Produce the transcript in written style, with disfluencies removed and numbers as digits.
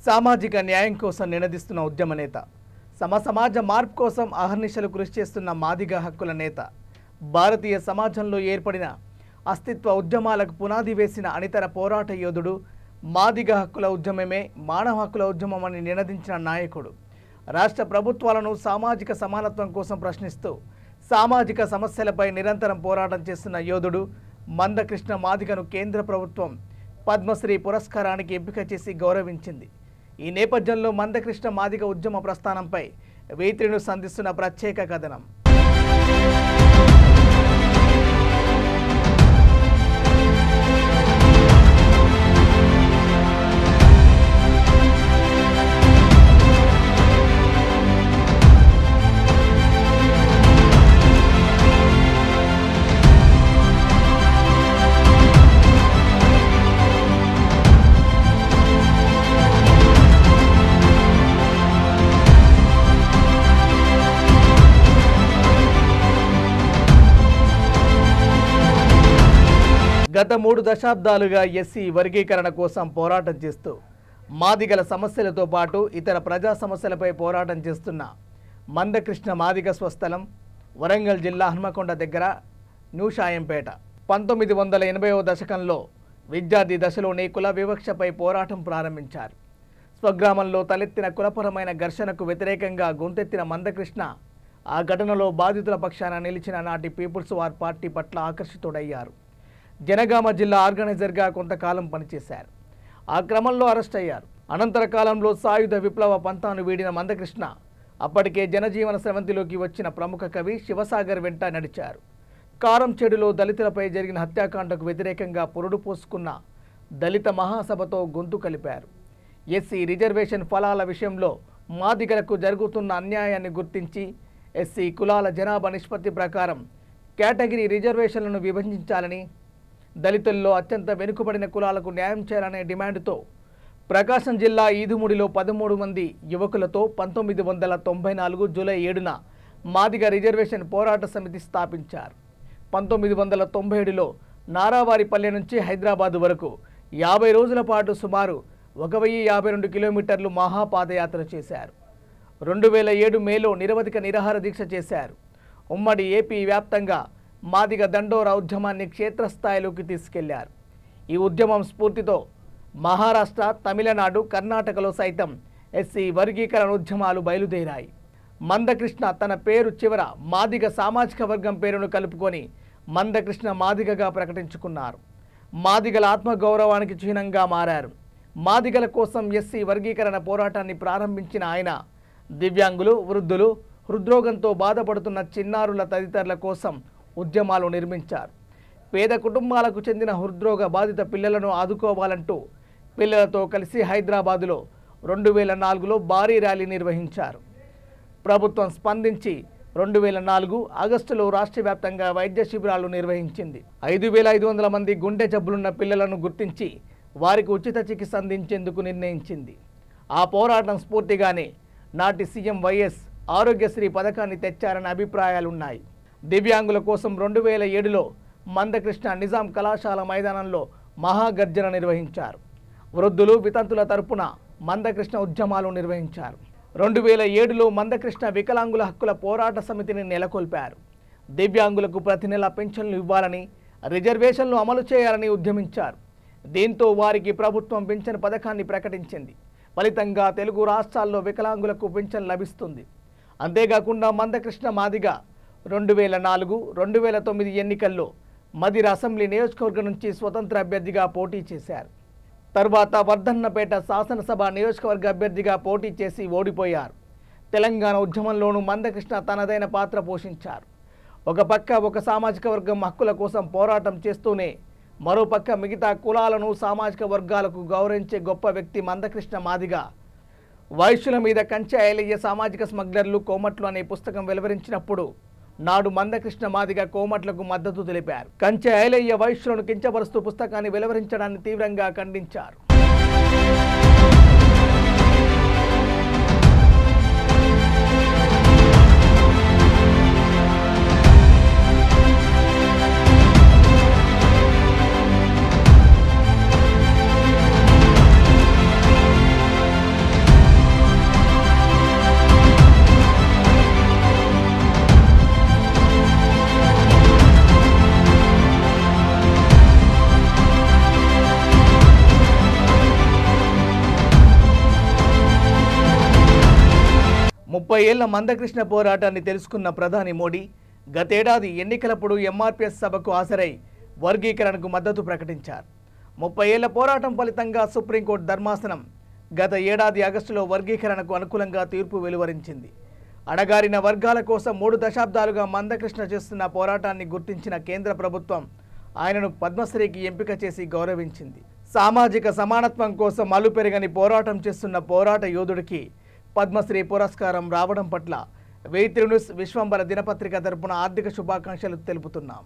సామాజిక న్యాయం కోసం నినదిస్తున్న ఉద్యమ నేత, సమాజ మార్పు కోసం అహర్నిశలు కృషి చేస్తున్న మాదిగ హక్కుల నేత, భారతీయ సమాజంలో ఏర్పడిన అస్తిత్వ ఉద్యమాలకు పునాది వేసిన అనితర పోరాట యోధుడు, మాదిగ హక్కుల ఉద్యమమే మానవ హక్కుల ఉద్యమమని నినదించిన నాయకుడు, రాష్ట్ర ప్రభుత్వాలను సామాజిక సమానత్వం కోసం ప్రశ్నిస్తూ సామాజిక సమస్యలపై నిరంతరం పోరాటం చేస్తున్న యోధుడు మందకృష్ణ మాదిగను కేంద్ర ప్రభుత్వం పద్మశ్రీ పురస్కారానికి ఎంపిక చేసి గౌరవించింది. ఈ నేపథ్యంలో మందకృష్ణ మాదిగ ఉద్యమ ప్రస్థానంపై వేత్రిను సంధిస్తున్న ప్రత్యేక కథనం. గత 3 దశాబ్దాలుగా ఎస్సీ వర్గీకరణ కోసం పోరాటం చేస్తూ మాదిగల సమస్యలతో పాటు ఇతర ప్రజా సమస్యలపై పోరాటం చేస్తున్న మందకృష్ణ మాదిగ స్వస్థలం వరంగల్ జిల్లా హన్మకొండ దగ్గర న్యూషాయంపేట. 1980వ దశకంలో విద్యార్థి దశలోనే కుల వివక్షపై పోరాటం ప్రారంభించారు. స్వగ్రామంలో తలెత్తిన కులపరమైన ఘర్షణకు వ్యతిరేకంగా గొంతెత్తిన మందకృష్ణ ఆ ఘటనలో బాధితుల పక్షాన నిలిచిన నాటి పీపుల్స్ వార్ పార్టీ పట్ల ఆకర్షితుడయ్యారు. జనగామ జిల్లా ఆర్గనైజర్గా కొంతకాలం పనిచేశారు. ఆ క్రమంలో అరెస్ట్ అయ్యారు. అనంతర కాలంలో సాయుధ విప్లవ పంతాను వీడిన మందకృష్ణ అప్పటికే జనజీవన స్రవంతిలోకి వచ్చిన ప్రముఖ కవి శివసాగర్ వెంట నడిచారు. కారంచేడులో దళితులపై జరిగిన హత్యాకాండకు వ్యతిరేకంగా పురుడు పోసుకున్న దళిత మహాసభతో గొంతు కలిపారు. ఎస్సీ రిజర్వేషన్ ఫలాల విషయంలో మాదిగలకు జరుగుతున్న అన్యాయాన్ని గుర్తించి ఎస్సీ కులాల జనాభా నిష్పత్తి ప్రకారం కేటగిరీ రిజర్వేషన్లను విభజించాలని, దళితుల్లో అత్యంత వెనుకబడిన కులాలకు న్యాయం చేయాలనే డిమాండ్తో ప్రకాశం జిల్లా ఈదుముడిలో 13 మంది యువకులతో 1994 జూలై 7న మాదిగ రిజర్వేషన్ పోరాట సమితి స్థాపించారు. 1997లో నారావారిపల్లె నుంచి హైదరాబాద్ వరకు 50 రోజుల పాటు సుమారు 1052 కిలోమీటర్లు మహాపాదయాత్ర చేశారు. 2007 మేలో నిరవధిక నిరాహార దీక్ష చేశారు. ఉమ్మడి ఏపీ వ్యాప్తంగా మాదిగ దండోరా ఉద్యమాన్ని క్షేత్రస్థాయిలోకి తీసుకెళ్లారు. ఈ ఉద్యమం స్ఫూర్తితో మహారాష్ట్ర, తమిళనాడు, కర్ణాటకలో సైతం ఎస్సీ వర్గీకరణ ఉద్యమాలు బయలుదేరాయి. మందకృష్ణ తన పేరు చివర మాదిగ సామాజిక వర్గం పేరును కలుపుకొని మందకృష్ణ మాదిగగా ప్రకటించుకున్నారు. మాదిగల ఆత్మగౌరవానికి చిహ్నంగా మారారు. మాదిగల కోసం ఎస్సీ వర్గీకరణ పోరాటాన్ని ప్రారంభించిన ఆయన దివ్యాంగులు, వృద్ధులు, హృద్రోగంతో బాధపడుతున్న చిన్నారుల తదితరుల కోసం ఉద్యమాలు నిర్మించారు. పేద కుటుంబాలకు చెందిన హృద్రోగ బాధిత పిల్లలను ఆదుకోవాలంటూ పిల్లలతో కలిసి హైదరాబాదులో 2004లో భారీ ర్యాలీ నిర్వహించారు. ప్రభుత్వం స్పందించి 2004 ఆగస్టులో రాష్ట్ర వ్యాప్తంగా వైద్య శిబిరాలు నిర్వహించింది. 5500 మంది గుండె జబ్బులున్న పిల్లలను గుర్తించి వారికి ఉచిత చికిత్స అందించేందుకు నిర్ణయించింది. ఆ పోరాటం స్ఫూర్తిగానే నాటి సీఎం వైఎస్ ఆరోగ్యశ్రీ పథకాన్ని తెచ్చారన్న అభిప్రాయాలున్నాయి. దివ్యాంగుల కోసం 2007లో మందకృష్ణ నిజాం కళాశాల మైదానంలో మహాగర్జన నిర్వహించారు. వృద్ధులు, వితంతుల తరపున మందకృష్ణ ఉద్యమాలు నిర్వహించారు. 2007లో మందకృష్ణ వికలాంగుల హక్కుల పోరాట సమితిని నెలకొల్పారు. దివ్యాంగులకు ప్రతి నెల పెన్షన్లు ఇవ్వాలని, రిజర్వేషన్లు అమలు చేయాలని ఉద్యమించారు. దీంతో వారికి ప్రభుత్వం పెన్షన్ పథకాన్ని ప్రకటించింది. ఫలితంగా తెలుగు రాష్ట్రాల్లో వికలాంగులకు పెన్షన్ లభిస్తుంది. అంతేకాకుండా మందకృష్ణ మాదిగ 2004, 2009 ఎన్నికల్లో మదిర అసెంబ్లీ నియోజకవర్గం నుంచి స్వతంత్ర అభ్యర్థిగా పోటీ చేశారు. తర్వాత వర్ధన్నపేట శాసనసభ నియోజకవర్గ అభ్యర్థిగా పోటీ చేసి ఓడిపోయారు. తెలంగాణ ఉద్యమంలోనూ మందకృష్ణ తనదైన పాత్ర పోషించారు. ఒక సామాజిక వర్గం హక్కుల కోసం పోరాటం చేస్తూనే మరోపక్క మిగతా కులాలను, సామాజిక వర్గాలకు గౌరవించే గొప్ప వ్యక్తి మందకృష్ణ మాదిగ. వైశ్యుల మీద కంచె ఐలయ్య సామాజిక స్మగ్లర్లు, కోమట్లు అనే పుస్తకం వెలువరించినప్పుడు నాడు మందకృష్ణ మాదిగ కోమట్లకు మద్దతు తెలిపారు. కంచె ఐలయ్య వైశ్యులను కించపరుస్తూ పుస్తకాన్ని వెలువరించడాన్ని తీవ్రంగా ఖండించారు. 30 ఏళ్ల మందకృష్ణ పోరాటాన్ని తెలుసుకున్న ప్రధాని మోడీ గతేడాది ఎన్నికలప్పుడు ఎంఆర్పీఎస్ సభకు హాజరై వర్గీకరణకు మద్దతు ప్రకటించారు. 30 ఏళ్ల పోరాటం ఫలితంగా సుప్రీంకోర్టు ధర్మాసనం గత ఏడాది ఆగస్టులో వర్గీకరణకు అనుకూలంగా తీర్పు వెలువరించింది. అణగారిన వర్గాల కోసం 3 దశాబ్దాలుగా మందకృష్ణ చేస్తున్న పోరాటాన్ని గుర్తించిన కేంద్ర ప్రభుత్వం ఆయనను పద్మశ్రీకి ఎంపిక చేసి గౌరవించింది. సామాజిక సమానత్వం కోసం అలుపెరగని పోరాటం చేస్తున్న పోరాట యోధుడికి పద్మశ్రీ పురస్కారం రావడం పట్ల V3 న్యూస్ విశ్వంబర దినపత్రిక తరపున ఆర్థిక శుభాకాంక్షలు తెలుపుతున్నాం.